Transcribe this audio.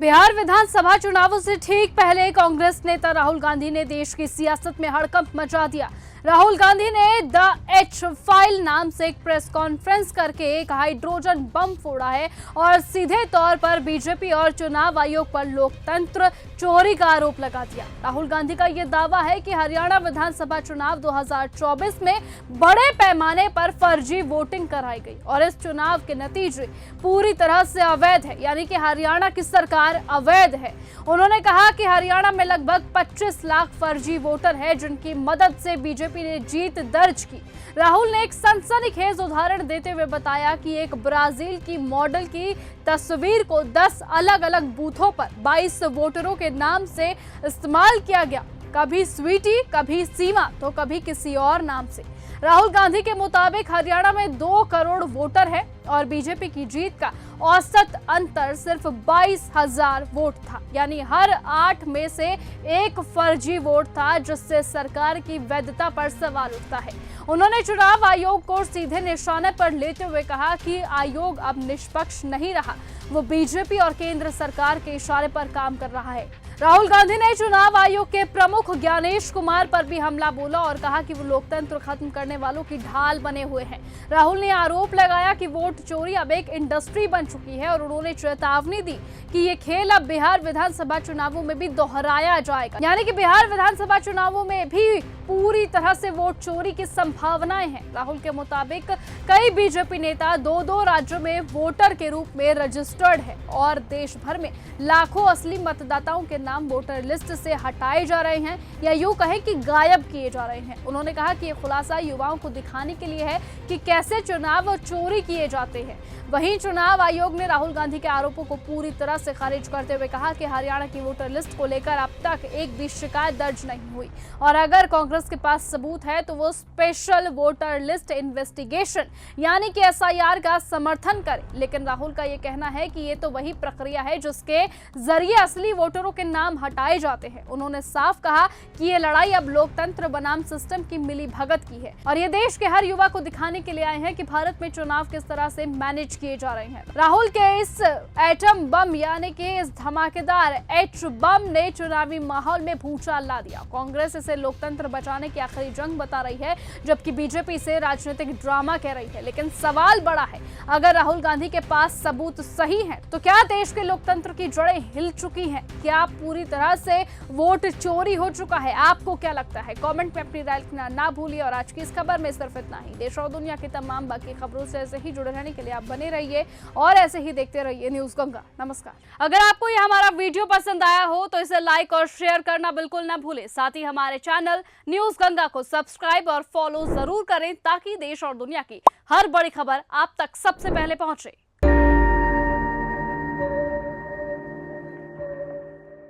बिहार विधानसभा चुनावों से ठीक पहले कांग्रेस नेता राहुल गांधी ने देश की सियासत में हड़कंप मचा दिया। राहुल गांधी ने द एच फाइल नाम से एक प्रेस कॉन्फ्रेंस करके एक हाइड्रोजन बम फोड़ा है और सीधे तौर पर बीजेपी और चुनाव आयोग पर लोकतंत्र चोरी का आरोप लगा दिया। राहुल गांधी का यह दावा है कि हरियाणा विधानसभा चुनाव 2024 में बड़े पैमाने पर फर्जी वोटिंग कराई गई और इस चुनाव के नतीजे पूरी तरह से अवैध है, यानी कि हरियाणा की सरकार अवैध है। उन्होंने कहा कि हरियाणा में लगभग 25 लाख फर्जी वोटर है जिनकी मदद से बीजेपी ने जीत दर्ज की। राहुल ने एक सनसनीखेज उदाहरण देते हुए बताया कि एक ब्राजील की मॉडल की तस्वीर को 10 अलग अलग बूथों पर 22 वोटरों के नाम से इस्तेमाल किया गया, कभी स्वीटी, कभी सीमा तो कभी किसी और नाम से। राहुल गांधी के मुताबिक हरियाणा में 2 करोड़ वोटर है और बीजेपी की जीत का औसत अंतर सिर्फ 22,000 वोट था, यानी हर 8 में से 1 फर्जी वोट था, जिससे सरकार की वैधता पर सवाल उठता है। उन्होंने चुनाव आयोग को सीधे निशाने पर लेते हुए कहा कि आयोग अब निष्पक्ष नहीं रहा, वो बीजेपी और केंद्र सरकार के इशारे पर काम कर रहा है। राहुल गांधी ने चुनाव आयोग के प्रमुख ज्ञानेश कुमार पर भी हमला बोला और कहा कि वो लोकतंत्र खत्म करने वालों की ढाल बने हुए हैं। राहुल ने आरोप लगाया कि वोट चोरी अब एक इंडस्ट्री बन चुकी है और उन्होंने चेतावनी दी कि ये खेल अब बिहार विधानसभा चुनावों में भी दोहराया जाएगा, यानी कि बिहार विधानसभा चुनावों में भी पूरी तरह से वोट चोरी की संभावनाएं हैं। राहुल के मुताबिक कई बीजेपी नेता 2-2 राज्यों में वोटर के रूप में रजिस्टर्ड है और देश भर में लाखों असली मतदाताओं के नाम वोटर लिस्ट से हटाए जा रहे हैं या यूं कहें कि गायब किए जा रहे हैं। उन्होंने कहा कि ये खुलासा युवाओं को दिखाने के लिए है कि कैसे चुनाव चोरी किए जाते हैं। वहीं चुनाव आयोग ने राहुल गांधी के आरोपों को पूरी तरह से खारिज करते हुए कहा कि हरियाणा की वोटर लिस्ट को लेकर अब तक एक भी शिकायत दर्ज नहीं हुई और अगर कांग्रेस के पास सबूत है तो वो स्पेशल वोटर लिस्ट इन्वेस्टिगेशन यानी कि SIR का समर्थन करे। लेकिन राहुल का ये कहना है कि ये तो वही प्रक्रिया है जिसके जरिए असली वोटरों के नाम हटाए जाते हैं। उन्होंने साफ कहा कि ये लड़ाई अब लोकतंत्र बनाम सिस्टम की मिलीभगत की है और ये देश के हर युवा को दिखाने के लिए आए हैं कि भारत में चुनाव किस तरह से मैनेज किए जा रहे हैं। राहुल के इस एटम बम यानी कि इस धमाकेदार एच बम ने चुनावी माहौल में भूचाल ला दिया। कांग्रेस इसे लोकतंत्र बचाने की आखिरी जंग बता रही है, जबकि बीजेपी इसे राजनीतिक ड्रामा कह रही है। लेकिन सवाल बड़ा है, अगर राहुल गांधी के पास सबूत सही है तो क्या देश के लोकतंत्र की जड़ें हिल चुकी हैं? क्या पूरी तरह से वोट चोरी हो चुका है? आपको क्या लगता है? कमेंट में अपनी राय लिखना ना भूलिए और आज की इस खबर में सिर्फ इतना ही। देश और दुनिया की तमाम बाकी खबरों से ऐसे ही जुड़े रहने के लिए आप बने रहिए और ऐसे ही देखते रहिए न्यूज़ गंगा। नमस्कार। अगर आपको यह हमारा वीडियो पसंद आया हो तो इसे लाइक और शेयर करना बिल्कुल ना भूलें। साथ ही हमारे चैनल न्यूज़ गंगा को सब्सक्राइब और फॉलो जरूर करें ताकि देश और दुनिया की हर बड़ी खबर आप तक सबसे पहले पहुंचे।